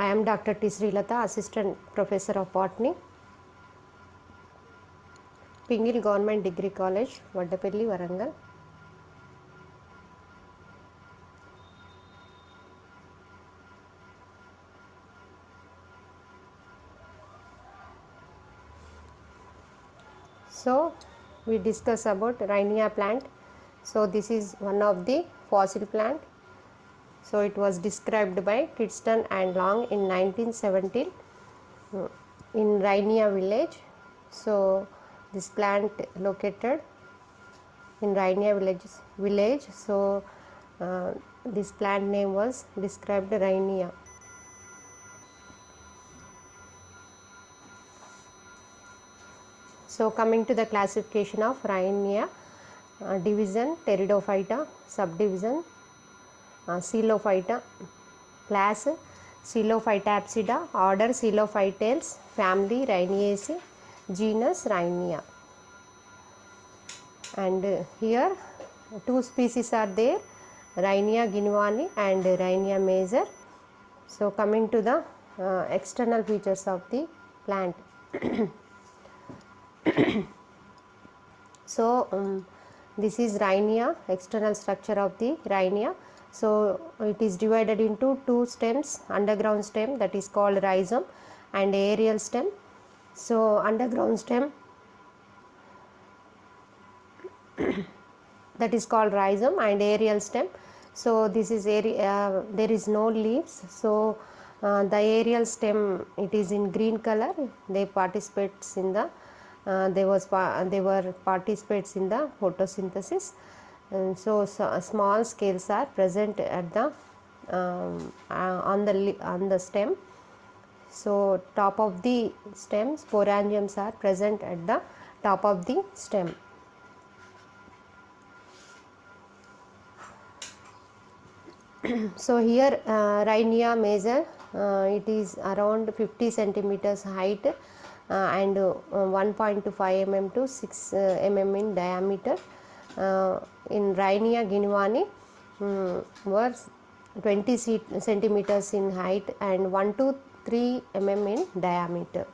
I am Dr. T. Srilata, Assistant Professor of Botany, Pingil Government Degree College, Vaddapelli, Varangal. So, we discuss about Rhynia plant. So, this is one of the fossil plant. So, it was described by Kidston and Long in 1917 in Rhynia village. So, this plant located in Rhynia village. So, this plant name was described Rhynia. So, coming to the classification of Rhynia, division Pteridophyta, subdivision Coelophyta, class Coelophytapsida, order Coelophytales, family Rhyniaceae, genus Rhynia. And here two species are there, Rhynia guineani and Rhynia major. So, coming to the external features of the plant. So, this is Rhynia, external structure of the Rhynia. So, it is divided into two stems, underground stem that is called rhizome and aerial stem. So, underground stem that is called rhizome and aerial stem. So, this is there is no leaves. So, the aerial stem, it is in green color, they participates in the they were participates in the photosynthesis. And so, small scales are present at the on the stem. So, top of the stem, sporangiums are present at the top of the stem. So, here Rhynia major, it is around 50 centimeters height and 1.5 mm to 6 mm in diameter. In Rhynia guineani was 20 centimeters in height and 1 to 3 mm in diameter.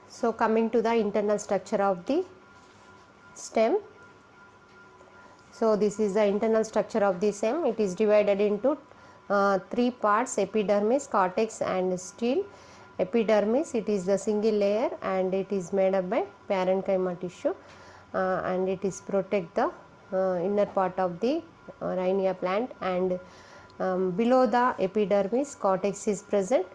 So, coming to the internal structure of the stem. So, this is the internal structure of the stem. It is divided into three parts, epidermis, cortex and stele. Epidermis, it is the single layer and it is made up by parenchyma tissue and it is protect the inner part of the Rhynia plant, and below the epidermis cortex is present.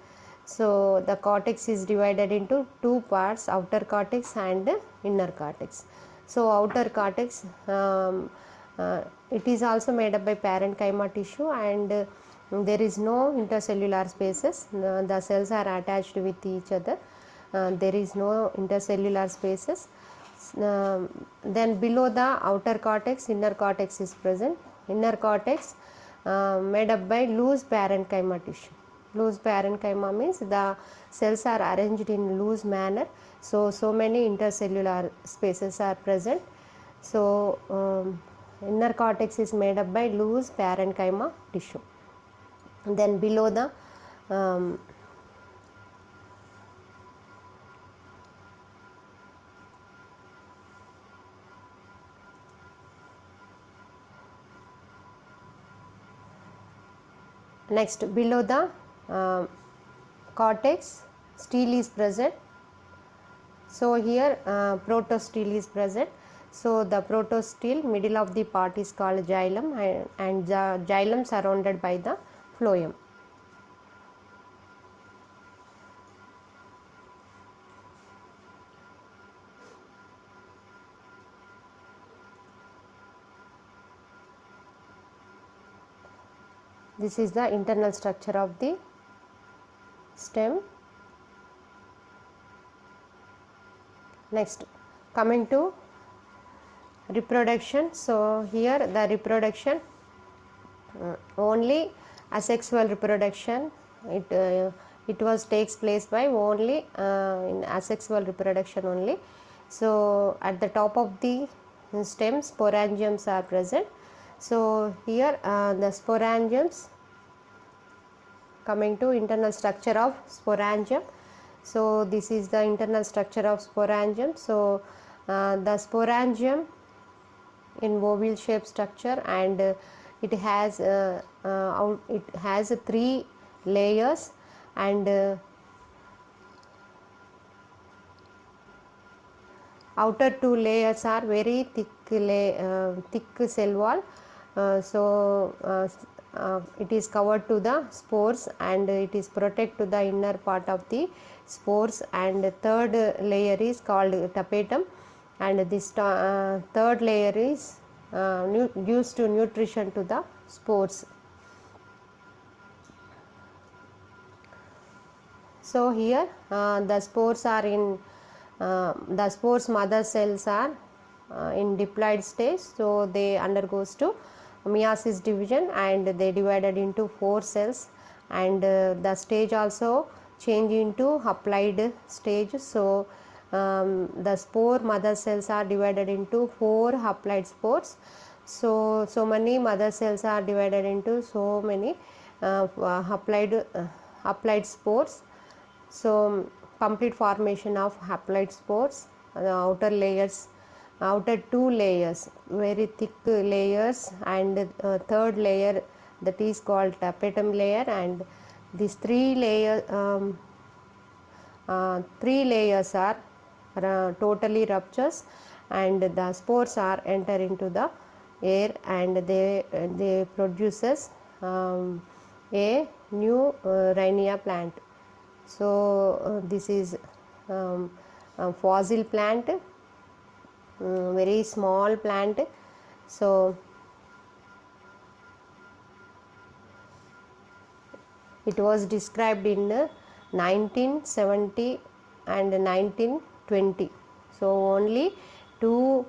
So, the cortex is divided into two parts, outer cortex and inner cortex. So, outer cortex it is also made up by parenchyma tissue and there is no intercellular spaces, the cells are attached with each other, there is no intercellular spaces. Then below the outer cortex, inner cortex is present. Inner cortex made up by loose parenchyma tissue. Loose parenchyma means the cells are arranged in loose manner. So many intercellular spaces are present. So, inner cortex is made up by loose parenchyma tissue. Then below the next below the cortex, stele is present. So, here protostele is present. So, the protostele middle of the part is called xylem and the xylem surrounded by the phloem. This is the internal structure of the stem. Next, coming to reproduction. So, here the reproduction only asexual reproduction, it takes place by only in asexual reproduction only. So, at the top of the stem sporangiums are present. So here the sporangiums, coming to internal structure of sporangium. So this is the internal structure of sporangium. So the sporangium in oval shaped structure, and it has three layers, and outer two layers are very thick cell wall. It is covered to the spores, and it is protect to the inner part of the spores, and third layer is called tapetum, and this third layer is used to nutrition to the spores. So here the spores are in the spores mother cells are in diploid stage, so they undergoes to meiosis division, and they divided into 4 cells, and the stage also change into haploid stage. So the spore mother cells are divided into 4 haploid spores. So many mother cells are divided into so many haploid spores. So complete formation of haploid spores, the outer two layers, very thick layers, and third layer, that is called tapetum layer, and these three layers are totally ruptures, and the spores are enter into the air, and they produces a new Rhynia plant. So this is a fossil plant, very small plant. So it was described in 1970 and 1920. So only two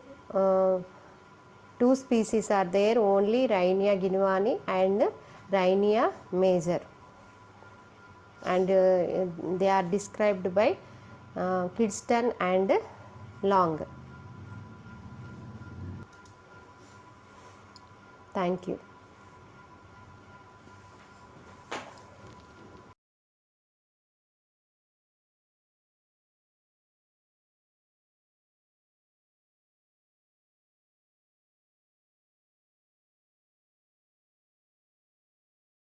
species are there, only Rhynia guinevani and Rhynia major, and they are described by Kidston and Long. Thank you.